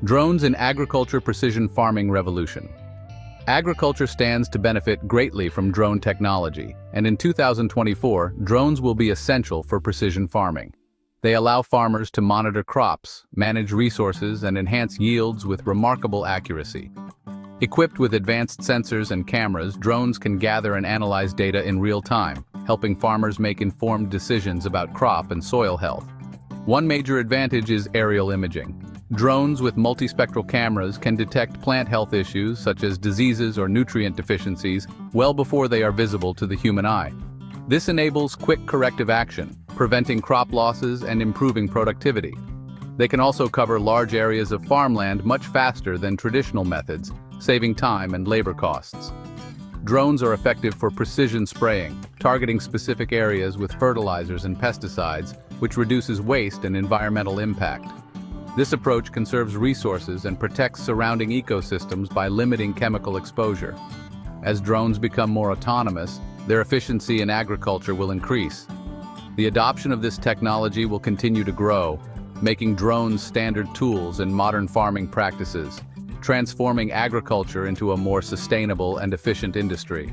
Drones in agriculture precision farming revolution. Agriculture stands to benefit greatly from drone technology, and in 2024, drones will be essential for precision farming. They allow farmers to monitor crops, manage resources, and enhance yields with remarkable accuracy. Equipped with advanced sensors and cameras, drones can gather and analyze data in real time, helping farmers make informed decisions about crop and soil health. One major advantage is aerial imaging. Drones with multispectral cameras can detect plant health issues such as diseases or nutrient deficiencies well before they are visible to the human eye. This enables quick corrective action, preventing crop losses and improving productivity. They can also cover large areas of farmland much faster than traditional methods, saving time and labor costs. Drones are effective for precision spraying, targeting specific areas with fertilizers and pesticides, which reduces waste and environmental impact. This approach conserves resources and protects surrounding ecosystems by limiting chemical exposure. As drones become more autonomous, their efficiency in agriculture will increase. The adoption of this technology will continue to grow, making drones standard tools in modern farming practices, transforming agriculture into a more sustainable and efficient industry.